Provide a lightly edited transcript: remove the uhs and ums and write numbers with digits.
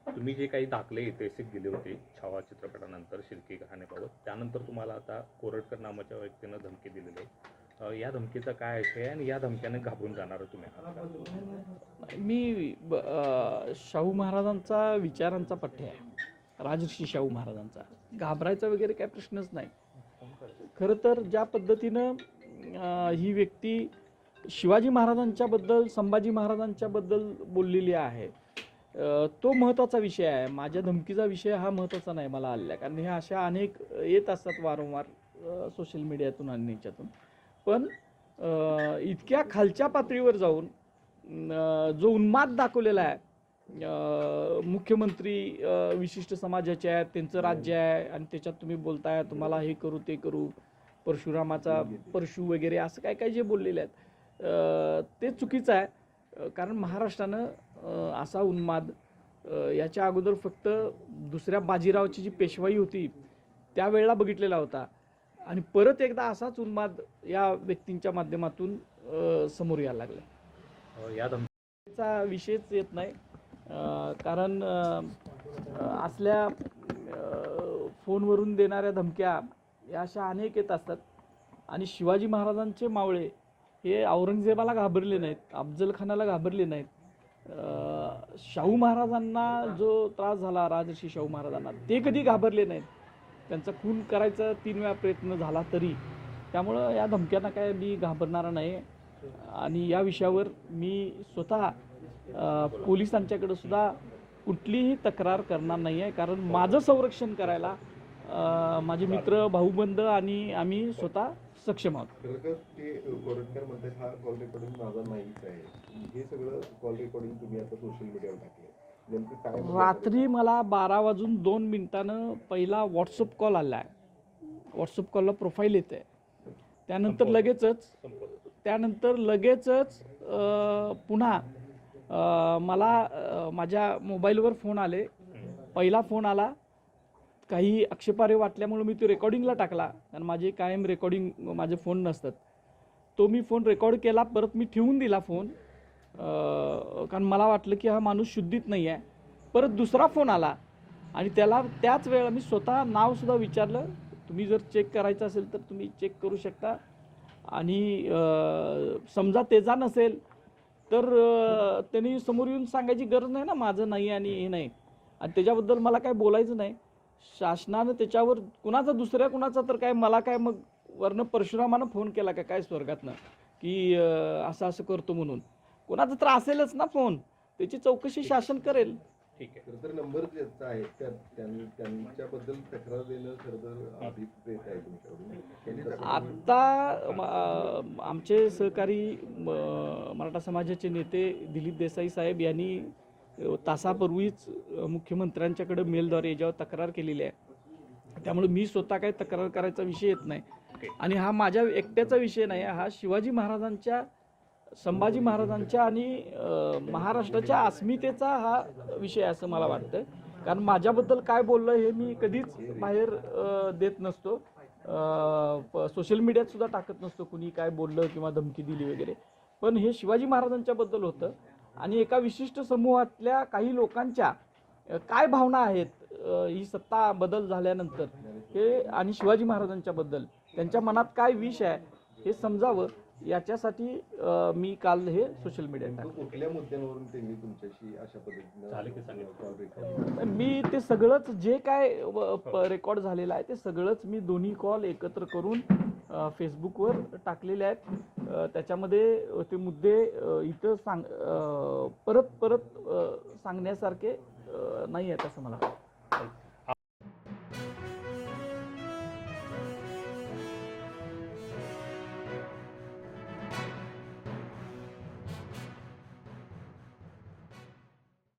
तुम्ही जे काही दाखले ऐतिहासिक दिले होते छावा चित्रपटानंतर शिर्के घराण्याबाबत, त्यानंतर तुम्हाला आता कोरटकर नावाच्या व्यक्तीनं धमकी दिलेली आहे. या धमकीचा काय आशय आहे आणि या धमक्याने घाबरून जाणार तुम्ही आहात का? मी शाहू महाराजांचा विचारांचा पठ्य आहे, राजर्षी शाहू महाराजांचा. घाबरायचा वगैरे काही प्रश्नच नाही. खरं तर ज्या पद्धतीनं ही व्यक्ती शिवाजी महाराजांच्याबद्दल, संभाजी महाराजांच्याबद्दल बोललेली आहे, तो महत्त्वाचा विषय आहे. माझ्या धमकीचा विषय हा महत्त्वाचा नाही मला आलेला, कारण हे अशा अनेक येत असतात वारंवार सोशल मीडियातून आणि याच्यातून. पण इतक्या खालच्या पातळीवर जाऊन जो उन्माद दाखवलेला आहे, मुख्यमंत्री विशिष्ट समाजाचे आहेत, त्यांचं राज्य आहे आणि त्याच्यात तुम्ही बोलताय तुम्हाला हे करू ते करू, परशुरामाचा परशु वगैरे असं काय काय जे बोललेले आहेत ते चुकीचं आहे. कारण महाराष्ट्रानं असा उन्माद याच्या अगोदर फक्त दुसऱ्या बाजीरावची जी पेशवाई होती त्यावेळेला बघितलेला होता आणि परत एकदा असाच उन्माद या व्यक्तींच्या माध्यमातून समोर यायला लागला. या धमकीचा विषयच येत नाही, कारण असल्या फोनवरून देणाऱ्या धमक्या या अशा अनेक येत असतात. आणि शिवाजी महाराजांचे मावळे हे औरंगजेबाला घाबरले नाहीत, अफजल खानाला घाबरले नाहीत. शाहू महाराजांना जो त्रास झाला, राजर्षी शाहू महाराजांना, ते कधी घाबरले नाहीत. त्यांचा खून करायचा 3 वेळा प्रयत्न झाला तरी. त्यामुळं या धमक्यांना काय मी घाबरणार नाही. आणि या विषयावर मी स्वतः पोलिसांच्याकडे सुद्धा कुठलीही तक्रार करणार नाही आहे, कारण माझं संरक्षण करायला माझे मित्र, भाऊबंद आणि आम्ही स्वतः सक्षम आहोत. ते कोरटकर म्हणतात हा कॉल रेकॉर्डिंग माझा नाहीच आहे, हे सगळं कॉल रेकॉर्डिंग तुम्ही आता सोशल मीडियावर टाकले, नेमकं काय? रात्री मला 12:02 पहिला व्हॉट्सअप कॉल आला आहे. व्हॉट्सअप कॉलला प्रोफाईल येत आहे. त्यानंतर लगेचच पुन्हा मला माझ्या मोबाईलवर फोन आले. पहिला फोन आला, काही आक्षेपार्ह वाटल्यामुळे मी तो रेकॉर्डिंगला टाकला, कारण माझे कायम रेकॉर्डिंग माझे फोन नसतात. तो मी फोन रेकॉर्ड केला, परत मी ठेवून दिला फोन, कारण मला वाटलं की हा माणूस शुद्धीत नाही आहे. परत दुसरा फोन आला आणि त्याच वेळेला मी स्वतः नावसुद्धा विचारलं. तुम्ही जर चेक करायचं असेल तर तुम्ही चेक करू शकता. आणि समजा तेजा नसेल तर त्यांनी समोर येऊन सांगायची गरज नाही ना, माझं नाही आणि हे नाही. आणि त्याच्याबद्दल मला काय बोलायचं नाही. शासनानं त्याच्यावर दुसऱ्या कुणाचा तर काय, मला काय मग वरनं परशुरामानं फोन केला का काय स्वर्गातनं की असं असं करतो म्हणून? कोणाचा तर असेलच ना फोन, त्याची चौकशी शासन करेल. ठीक आहे. खरं तर नंबर ज्याचा आहे त्यांच्याबद्दल तक्रार देणं खरं तर अभिप्रेत आहे तुमच्याकडून. आता आमचे सहकारी मराठा समाजाचे नेते दिलीप देसाई साहेब यांनी तासापूर्वीच मुख्यमंत्र्यांच्याकडे मेलद्वारे याच्यावर तक्रार केलेली आहे. त्यामुळे मी स्वतः काही तक्रार करायचा विषय येत नाही. आणि हा माझ्या एकट्याचा विषय नाही, हा शिवाजी महाराजांच्या, संभाजी महाराजांच्या आणि महाराष्ट्राच्या अस्मितेचा हा विषय असं मला वाटतं. कारण माझ्याबद्दल काय बोललं हे मी कधीच बाहेर देत नसतो, सोशल मीडियात सुद्धा टाकत नसतो कुणी काय बोललं किंवा धमकी दिली वगैरे. पण हे शिवाजी महाराजांच्याबद्दल होतं आणि एका विशिष्ट समूहातल्या काही लोकांच्या काय भावना आहेत ही सत्ता बदल झाल्यानंतर हे, आणि शिवाजी महाराजांच्याबद्दल त्यांच्या मनात काय विष आहे हे समजावं याच्यासाठी मी काल हे सोशल मीडियात टाकलं. कुठल्या मुद्द्यांवरून त्यांनी तुमच्याशी अशा पद्धतीने मी ते सगळंच जे काय रेकॉर्ड झालेलं आहे ते सगळंच मी दोन्ही कॉल एकत्र करून फेसबुकवर टाकलेले आहेत. त्याच्यामध्ये ते मुद्दे इथं परत सांगण्यासारखे नाही आहेत असं मला वाटतं.